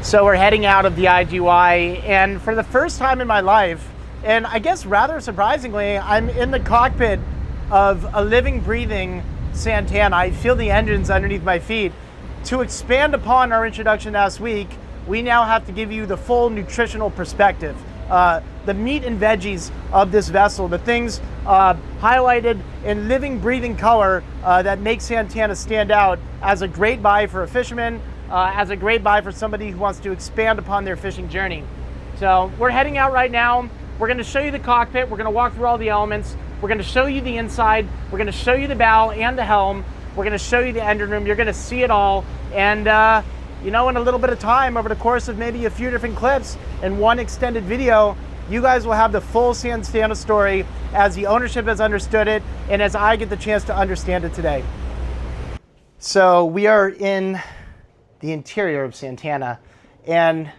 So we're heading out of the IGY, and for the first time in my life, and I guess rather surprisingly, I'm in the cockpit of a living, breathing Santana. I feel the engines underneath my feet. To expand upon our introduction last week, we now have to give you the full nutritional perspective. The meat and veggies of this vessel, the things highlighted in living, breathing color that make Santana stand out as a great buy for a fisherman, as a great buy for somebody who wants to expand upon their fishing journey. So we're heading out right now. We're going to show you the cockpit. We're going to walk through all the elements. We're going to show you the inside. We're going to show you the bow and the helm. We're going to show you the engine room. You're going to see it all. And you know, in a little bit of time, over the course of maybe a few different clips and one extended video, you guys will have the full Santana story as the ownership has understood it and as I get the chance to understand it today. So we are in the interior of Santana, and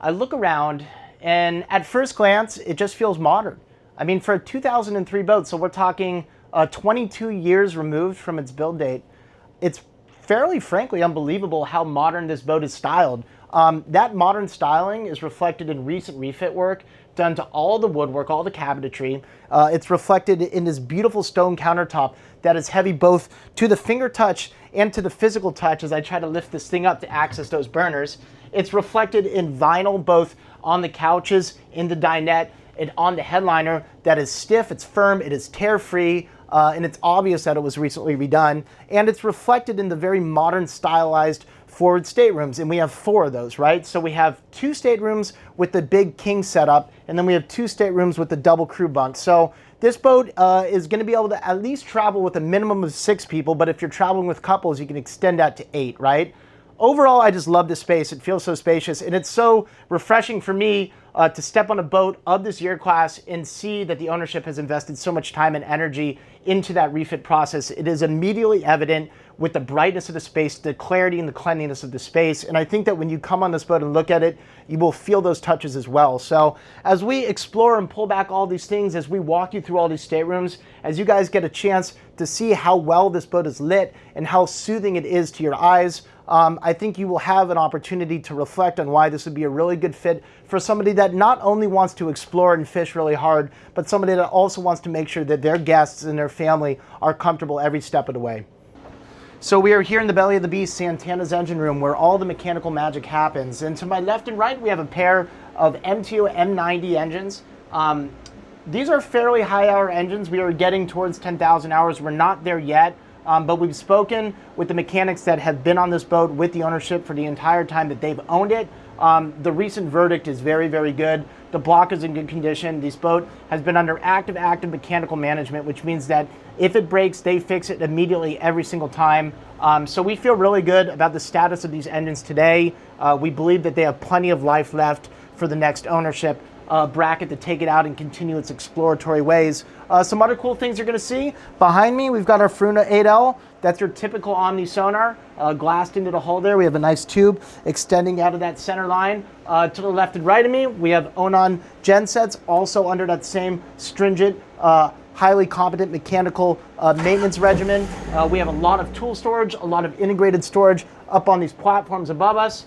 I look around, and at first glance, it just feels modern. I mean, for a 2003 boat, so we're talking 22 years removed from its build date, it's fairly frankly unbelievable how modern this boat is styled. That modern styling is reflected in recent refit work done to all the woodwork, all the cabinetry. It's reflected in this beautiful stone countertop that is heavy both to the finger touch and to the physical touch as I try to lift this thing up to access those burners. It's reflected in vinyl both on the couches, in the dinette, and on the headliner that is stiff, it's firm, it is tear-free, and it's obvious that it was recently redone. And it's reflected in the very modern stylized forward staterooms, and we have 4 of those, right? So we have 2 staterooms with the big king setup, and then we have 2 staterooms with the double crew bunk. So this boat is going to be able to at least travel with a minimum of 6 people, but if you're traveling with couples, you can extend that to 8, right? Overall, I just love this space. It feels so spacious, and it's so refreshing for me to step on a boat of this year class and see that the ownership has invested so much time and energy into that refit process. It is immediately evident with the brightness of the space, the clarity and the cleanliness of the space. And I think that when you come on this boat and look at it, you will feel those touches as well. So as we explore and pull back all these things, as we walk you through all these staterooms, as you guys get a chance to see how well this boat is lit and how soothing it is to your eyes, I think you will have an opportunity to reflect on why this would be a really good fit for somebody that not only wants to explore and fish really hard, but somebody that also wants to make sure that their guests and their family are comfortable every step of the way. So we are here in the belly of the beast, Santana's engine room, where all the mechanical magic happens. And to my left and right, we have a pair of MTO M90 engines. These are fairly high hour engines. We are getting towards 10,000 hours. We're not there yet. But we've spoken with the mechanics that have been on this boat with the ownership for the entire time that they've owned it. The recent verdict is very, very good. The block is in good condition. This boat has been under active mechanical management, which means that if it breaks, they fix it immediately every single time. So we feel really good about the status of these engines today. We believe that they have plenty of life left for the next ownership bracket to take it out and continue its exploratory ways. Some other cool things you're going to see. Behind me, we've got our Fruna 8L. That's your typical Omni sonar, glassed into the hull there. We have a nice tube extending out of that center line. To the left and right of me, we have Onan gensets, also under that same stringent, highly competent mechanical maintenance regimen. We have a lot of tool storage, a lot of integrated storage up on these platforms above us.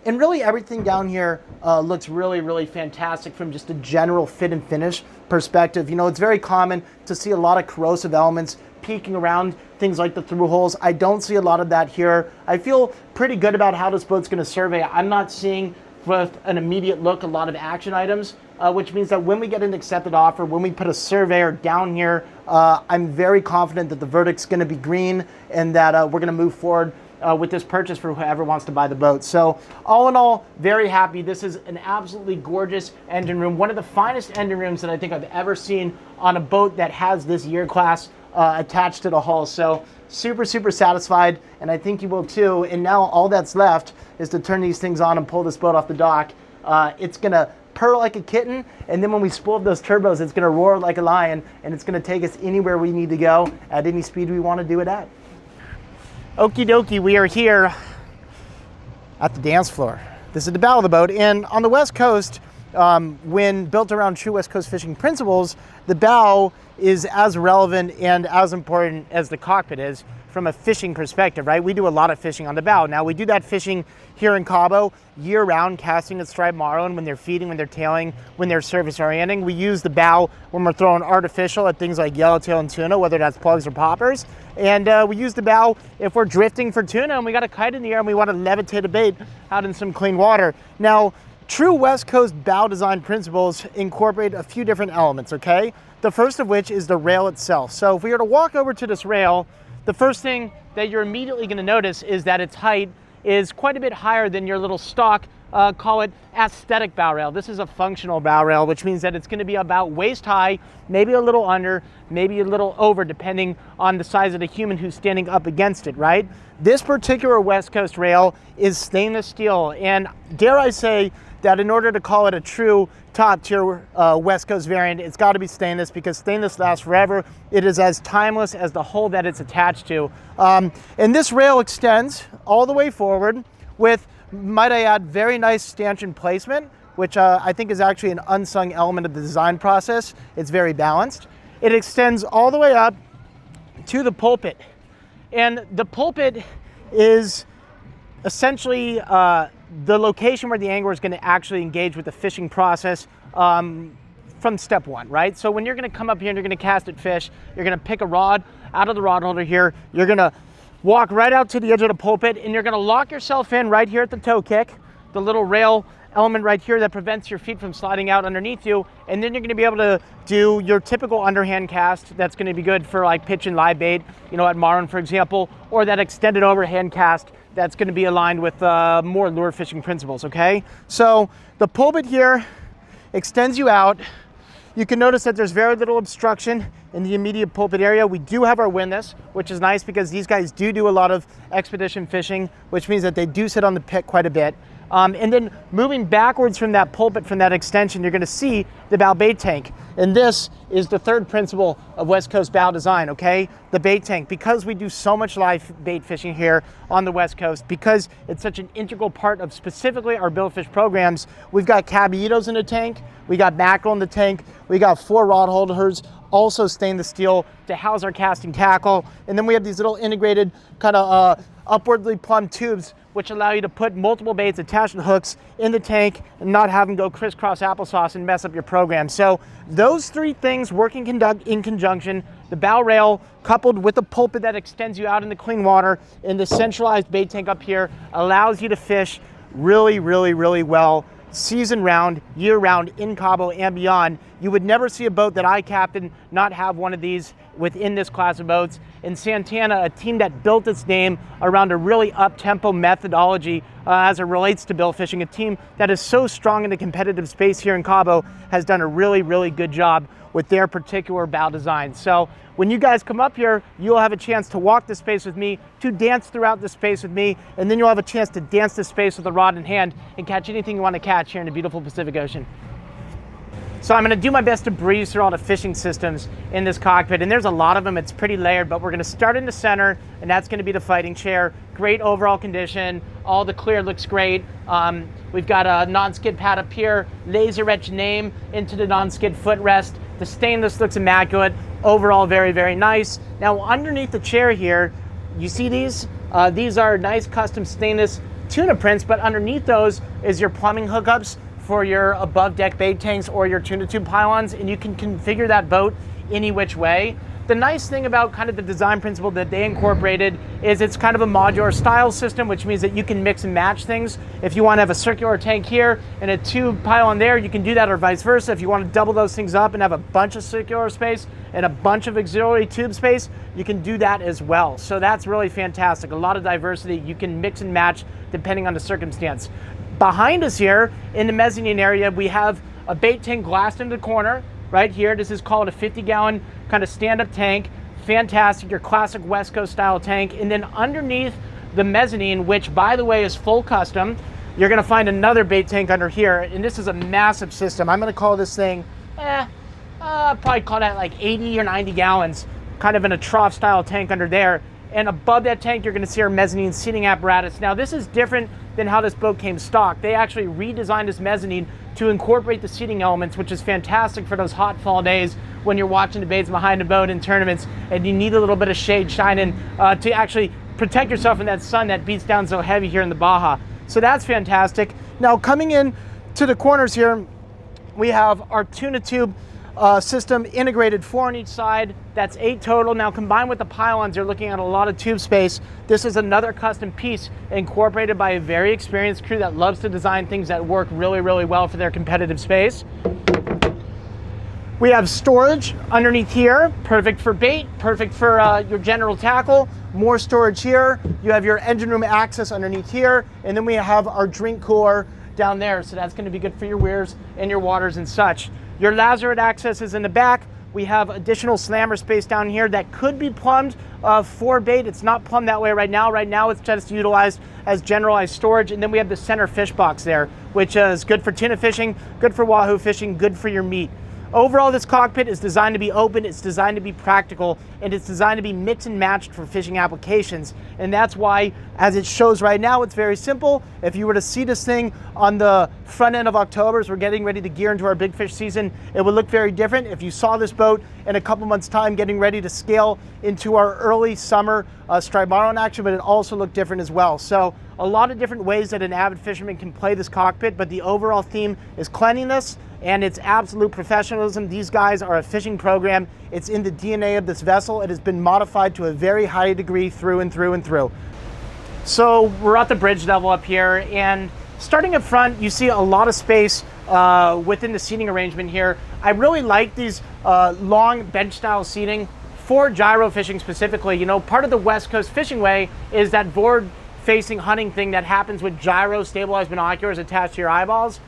And really everything down here looks really, really fantastic from just a general fit and finish perspective. You know, it's very common to see a lot of corrosive elements peeking around things like the through holes. I don't see a lot of that here. I feel pretty good about how this boat's going to survey. I'm not seeing with an immediate look a lot of action items, which means that when we get an accepted offer, when we put a surveyor down here, I'm very confident that the verdict's going to be green and that we're going to move forward with this purchase for whoever wants to buy the boat. So all in all, very happy. This is an absolutely gorgeous engine room. One of the finest engine rooms that I think I've ever seen on a boat that has this year class attached to the hull. So super, super satisfied, and I think you will too. And now all that's left is to turn these things on and pull this boat off the dock. It's gonna purr like a kitten, and then when we spool up those turbos, it's gonna roar like a lion, and it's gonna take us anywhere we need to go at any speed we want to do it at. Okie dokie, we are here at the dance floor. This is the bow of the boat, and on the West Coast, when built around true West Coast fishing principles, the bow is as relevant and as important as the cockpit is for from a fishing perspective, right? We do a lot of fishing on the bow. Now we do that fishing here in Cabo year round, casting at striped marlin when they're feeding, when they're tailing, when they're surface orienting. We use the bow when we're throwing artificial at things like yellowtail and tuna, whether that's plugs or poppers. And we use the bow if we're drifting for tuna and we got a kite in the air and we want to levitate a bait out in some clean water. Now, true West Coast bow design principles incorporate a few different elements, okay? The first of which is the rail itself. So if we were to walk over to this rail, the first thing that you're immediately going to notice is that its height is quite a bit higher than your little stock, call it aesthetic bow rail. This is a functional bow rail, which means that it's going to be about waist high, maybe a little under, maybe a little over, depending on the size of the human who's standing up against it, right? This particular West Coast rail is stainless steel, and dare I say that in order to call it a true top tier West Coast variant, it's got to be stainless, because stainless lasts forever. It is as timeless as the hull that it's attached to. And this rail extends all the way forward with, might I add, very nice stanchion placement, which I think is actually an unsung element of the design process. It's very balanced. It extends all the way up to the pulpit. And the pulpit is essentially the location where the angler is going to actually engage with the fishing process from step one, right? So when you're going to come up here and you're going to cast at fish, you're going to pick a rod out of the rod holder here. You're going to walk right out to the edge of the pulpit, and you're going to lock yourself in right here at the toe kick, the little rail element right here that prevents your feet from sliding out underneath you. And then you're going to be able to do your typical underhand cast that's going to be good for like pitch and live bait, you know, at marlin, for example, or that extended overhand cast that's going to be aligned with more lure fishing principles, okay? So the pulpit here extends you out. You can notice that there's very little obstruction in the immediate pulpit area. We do have our windlass, which is nice because these guys do a lot of expedition fishing, which means that they do sit on the pit quite a bit. And then moving backwards from that pulpit, from that extension, you're going to see the bow bait tank. And this is the third principle of West Coast bow design, okay? The bait tank. Because we do so much live bait fishing here on the West Coast, because it's such an integral part of specifically our billfish programs, we've got caballitos in the tank, we got mackerel in the tank, we got 4 rod holders, also stainless steel to house our casting tackle. And then we have these little integrated kind of upwardly plumbed tubes, which allow you to put multiple baits attached to hooks in the tank and not have them go crisscross applesauce and mess up your program. So those 3 things working in conjunction, the bow rail coupled with the pulpit that extends you out into clean water, and the centralized bait tank up here allows you to fish really, really, really well season round, year round, in Cabo and beyond. You would never see a boat that I captain not have one of these within this class of boats. In Santana, a team that built its name around a really up-tempo methodology as it relates to bill fishing, a team that is so strong in the competitive space here in Cabo, has done a really, really good job with their particular bow design. So when you guys come up here, you'll have a chance to walk the space with me, to dance throughout the space with me, and then you'll have a chance to dance the space with a rod in hand and catch anything you want to catch here in the beautiful Pacific Ocean. So I'm going to do my best to breeze through all the fishing systems in this cockpit, and there's a lot of them. It's pretty layered, but we're going to start in the center, and that's going to be the fighting chair. Great overall condition. All the clear looks great. We've got a non-skid pad up here, laser etched name into the non-skid footrest. The stainless looks immaculate. Overall, very, very nice. Now underneath the chair here, you see these? These are nice custom stainless tuna prints, but underneath those is your plumbing hookups for your above deck bait tanks or your tuna tube pylons, and you can configure that boat any which way. The nice thing about kind of the design principle that they incorporated is it's kind of a modular style system, which means that you can mix and match things. If you want to have a circular tank here and a tube pylon there, you can do that, or vice versa. If you want to double those things up and have a bunch of circular space and a bunch of auxiliary tube space, you can do that as well. So that's really fantastic. A lot of diversity. You can mix and match depending on the circumstance. Behind us here in the mezzanine area, we have a bait tank glassed into the corner right here. This is called a 50-gallon kind of stand-up tank. Fantastic, your classic West Coast style tank. And then underneath the mezzanine, which by the way is full custom, you're gonna find another bait tank under here. And this is a massive system. I'm gonna call this thing, probably call that like 80 or 90 gallons, kind of in a trough style tank under there. And above that tank, you're gonna see our mezzanine seating apparatus. Now, this is different than how this boat came stock. They actually redesigned this mezzanine to incorporate the seating elements, which is fantastic for those hot fall days when you're watching debates behind the boat in tournaments and you need a little bit of shade shining to actually protect yourself from that sun that beats down so heavy here in the Baja. So that's fantastic. Now, coming in to the corners here, we have our tuna tube system integrated, 4 on each side. That's 8 total. Now, combined with the pylons, you're looking at a lot of tube space. This is another custom piece incorporated by a very experienced crew that loves to design things that work really, really well for their competitive space. We have storage underneath here, perfect for bait, perfect for your general tackle. More storage here. You have your engine room access underneath here, and then we have our drink cooler down there, so that's going to be good for your weirs and your waters and such. Your lazarette access is in the back. We have additional slammer space down here that could be plumbed for bait. It's not plumbed that way right now. Right now it's just utilized as generalized storage. And then we have the center fish box there, which is good for tuna fishing, good for wahoo fishing, good for your meat. Overall, this cockpit is designed to be open, it's designed to be practical, and it's designed to be mixed and matched for fishing applications. And that's why, as it shows right now, it's very simple. If you were to see this thing on the front end of October, as we're getting ready to gear into our big fish season, it would look very different. If you saw this boat in a couple months' time getting ready to scale into our early summer Stribaro action, but it also looked different as well. So a lot of different ways that an avid fisherman can play this cockpit, but the overall theme is cleanliness, and it's absolute professionalism. These guys are a fishing program. It's in the DNA of this vessel. It has been modified to a very high degree through and through and through. So we're at the bridge level up here, and starting up front, you see a lot of space within the seating arrangement here. I really like these long bench style seating for gyro fishing specifically. You know, part of the West Coast fishing way is that board facing hunting thing that happens with gyro stabilized binoculars attached to your eyeballs.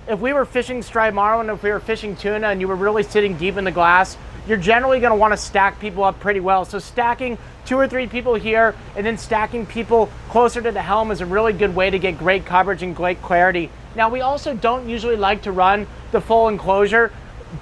If we were fishing Stribaro and if we were fishing tuna and you were really sitting deep in the glass, you're generally going to want to stack people up pretty well. So stacking 2 or 3 people here and then stacking people closer to the helm is a really good way to get great coverage and great clarity. Now, we also don't usually like to run the full enclosure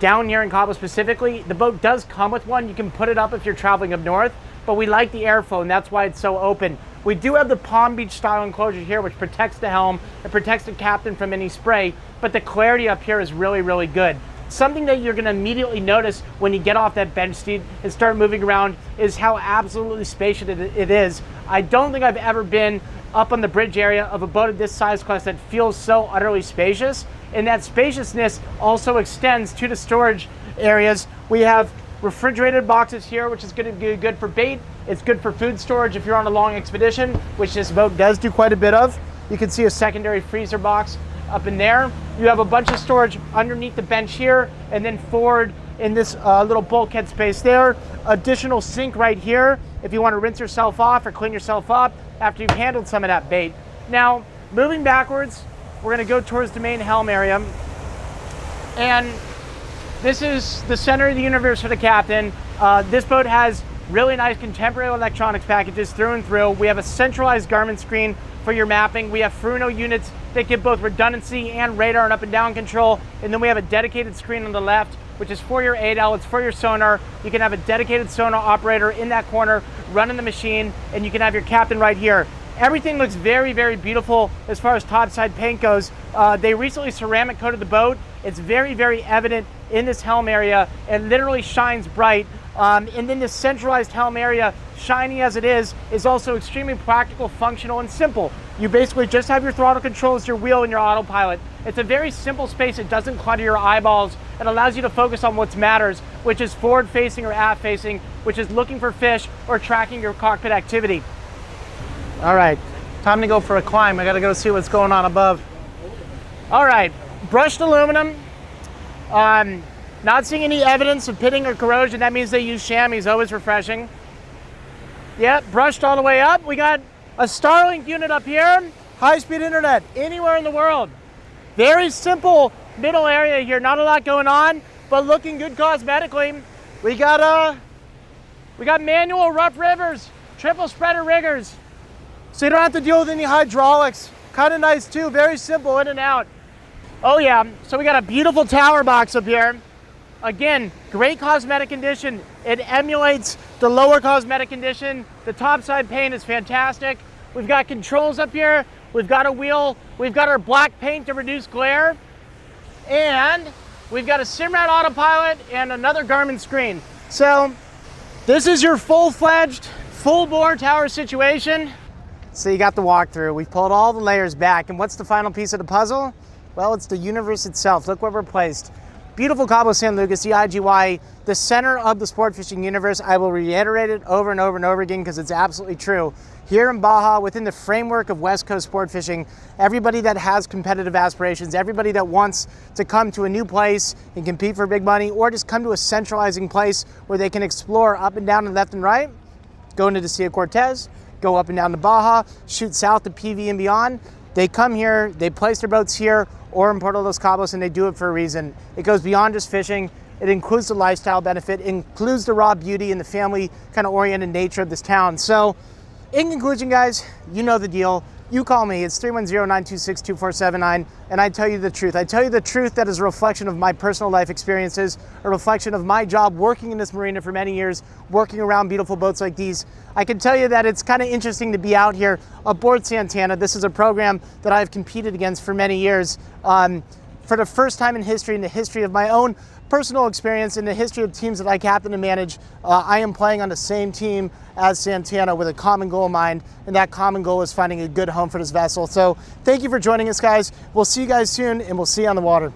down here in Cabo specifically. The boat does come with one. You can put it up if you're traveling up north, but we like the airflow, and that's why it's so open. We do have the Palm Beach style enclosure here, which protects the helm, it protects the captain from any spray, but the clarity up here is really, really good. Something that you're gonna immediately notice when you get off that bench seat and start moving around is how absolutely spacious it is. I don't think I've ever been up on the bridge area of a boat of this size class that feels so utterly spacious, and that spaciousness also extends to the storage areas. We have refrigerated boxes here, which is going to be good for bait. It's good for food storage if you're on a long expedition, which this boat does do quite a bit of. You can see a secondary freezer box up in there. You have a bunch of storage underneath the bench here, and then forward in this little bulkhead space there. Additional sink right here if you want to rinse yourself off or clean yourself up after you've handled some of that bait. Now, moving backwards, we're going to go towards the main helm area. And this is the center of the universe for the captain. This boat has really nice contemporary electronics packages through and through. We have a centralized Garmin screen for your mapping. We have Furuno units that give both redundancy and radar and up and down control. And then we have a dedicated screen on the left, which is for your ADL, it's for your sonar. You can have a dedicated sonar operator in that corner running the machine, and you can have your captain right here. Everything looks very, very beautiful as far as topside paint goes. They recently ceramic coated the boat. It's very, very evident in this helm area. It literally shines bright. And then this centralized helm area, shiny as it is also extremely practical, functional, and simple. You basically just have your throttle controls, your wheel, and your autopilot. It's a very simple space. It doesn't clutter your eyeballs. It allows you to focus on what matters, which is forward-facing or aft-facing, which is looking for fish or tracking your cockpit activity. All right, time to go for a climb. I gotta go see what's going on above. All right, brushed aluminum. Not seeing any evidence of pitting or corrosion. That means they use chamois, always refreshing. Yeah, brushed all the way up. We got a Starlink unit up here. High-speed internet anywhere in the world. Very simple middle area here. Not a lot going on, but looking good cosmetically. We got manual rough rivers, triple spreader riggers. So you don't have to deal with any hydraulics. Kind of nice too, very simple in and out. Oh yeah, so we got a beautiful tower box up here. Again, great cosmetic condition. It emulates the lower cosmetic condition. The topside paint is fantastic. We've got controls up here. We've got a wheel. We've got our black paint to reduce glare. And we've got a Simrad autopilot and another Garmin screen. So this is your full-fledged, full-bore tower situation. So you got the walkthrough. We've pulled all the layers back. And what's the final piece of the puzzle? Well, it's the universe itself. Look where we're placed. Beautiful Cabo San Lucas, the IGY, the center of the sport fishing universe. I will reiterate it over and over and over again because it's absolutely true. Here in Baja, within the framework of West Coast sport fishing, everybody that has competitive aspirations, everybody that wants to come to a new place and compete for big money, or just come to a centralizing place where they can explore up and down and left and right, go into the Sea of Cortes, go up and down to Baja, shoot south to PV and beyond. They come here, they place their boats here or in Puerto Los Cabos, and they do it for a reason. It goes beyond just fishing. It includes the lifestyle benefit, it includes the raw beauty and the family kind of oriented nature of this town. So in conclusion, guys, you know the deal. You call me, it's 310-926-2479, and I tell you the truth. I tell you the truth that is a reflection of my personal life experiences, a reflection of my job working in this marina for many years, working around beautiful boats like these. I can tell you that it's kind of interesting to be out here aboard Santana. This is a program that I've competed against for many years. For the first time in history, in the history of my own personal experience, in the history of teams that I captain and manage, I am playing on the same team as Santana with a common goal in mind, and that common goal is finding a good home for this vessel. So thank you for joining us, guys. We'll see you guys soon, and we'll see you on the water.